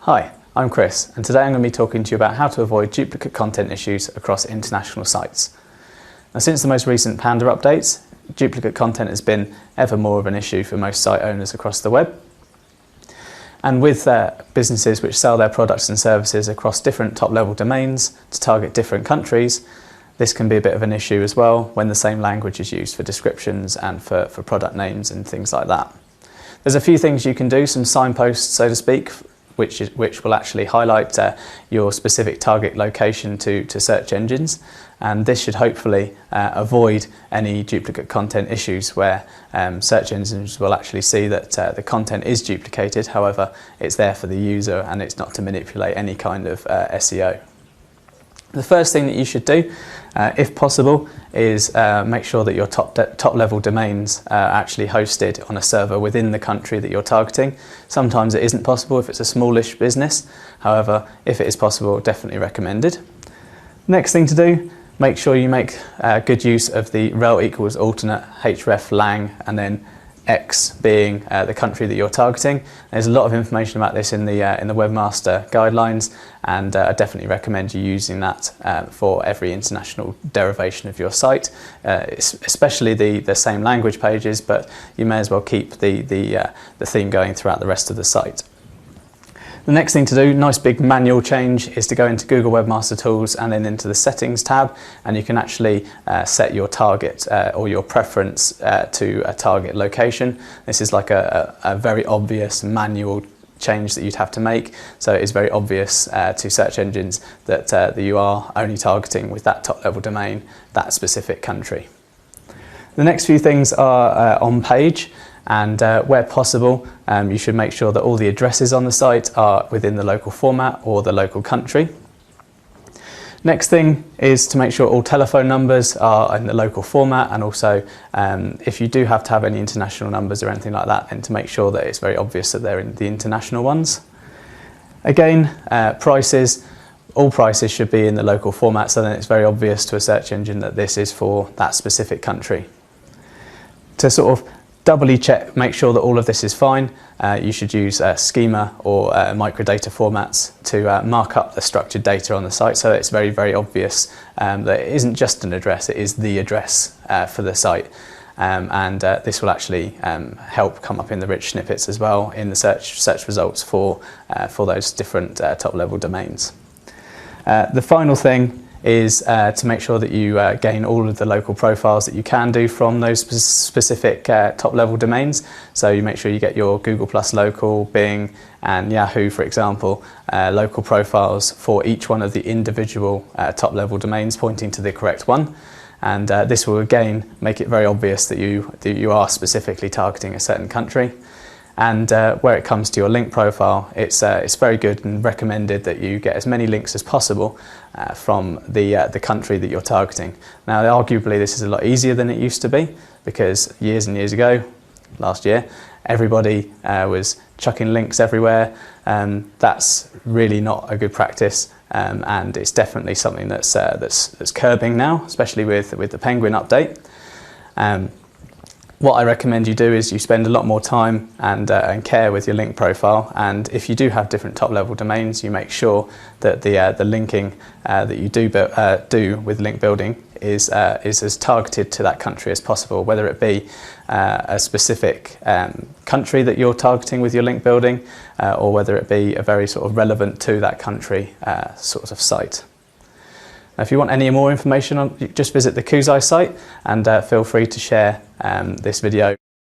Hi, I'm Chris, and today I'm going to be talking to you about how to avoid duplicate content issues across international sites. Now, since the most recent Panda updates, duplicate content has been ever more of an issue for most site owners across the web. And with businesses which sell their products and services across different top-level domains to target different countries, this can be a bit of an issue as well when the same language is used for descriptions and for product names and things like that. There's a few things you can do, some signposts, so to speak, which will actually highlight your specific target location to search engines, and this should hopefully avoid any duplicate content issues where search engines will actually see that the content is duplicated. However, it's there for the user and it's not to manipulate any kind of SEO. The first thing that you should do, if possible, is make sure that your top level domains are actually hosted on a server within the country that you're targeting. Sometimes it isn't possible if it's a smallish business. However, if it is possible, definitely recommended. Next thing to do, make sure you make good use of the rel equals alternate href lang and then X being the country that you're targeting. There's a lot of information about this in the Webmaster guidelines, and I definitely recommend you using that for every international derivation of your site, especially the same language pages, but you may as well keep the theme going throughout the rest of the site. The next thing to do, nice big manual change, is to go into Google Webmaster Tools and then into the Settings tab, and you can actually set your target or your preference to a target location. This is like a very obvious manual change that you'd have to make, so it's very obvious to search engines that you are only targeting with that top level domain, that specific country. The next few things are on page. And where possible, you should make sure that all the addresses on the site are within the local format or the local country. Next thing is to make sure all telephone numbers are in the local format, and also if you do have to have any international numbers or anything like that, then to make sure that it's very obvious that they're in the international ones. Again, prices. All prices should be in the local format, so then it's very obvious to a search engine that this is for that specific country. To sort of doubly check, make sure that all of this is fine, you should use schema or microdata formats to mark up the structured data on the site, so it's very, very obvious that it isn't just an address, it is the address for the site. And this will actually help come up in the rich snippets as well in the search results for those different top level domains. The final thing is to make sure that you gain all of the local profiles that you can do from those specific top level domains. So you make sure you get your Google Plus local, Bing and Yahoo, for example, local profiles for each one of the individual top level domains pointing to the correct one. And this will again make it very obvious that you are specifically targeting a certain country. And where it comes to your link profile, it's very good and recommended that you get as many links as possible from the country that you're targeting. Now, arguably, this is a lot easier than it used to be, because years and years ago, last year, everybody was chucking links everywhere. That's really not a good practice, and it's definitely something that's curbing now, especially with the Penguin update. What I recommend you do is you spend a lot more time and care with your link profile, and if you do have different top level domains, you make sure that the linking that you do with link building is as targeted to that country as possible, whether it be a specific country that you're targeting with your link building, or whether it be a very sort of relevant to that country sort of site. Now, if you want any more information, just visit the Kuzai site, and feel free to share this video.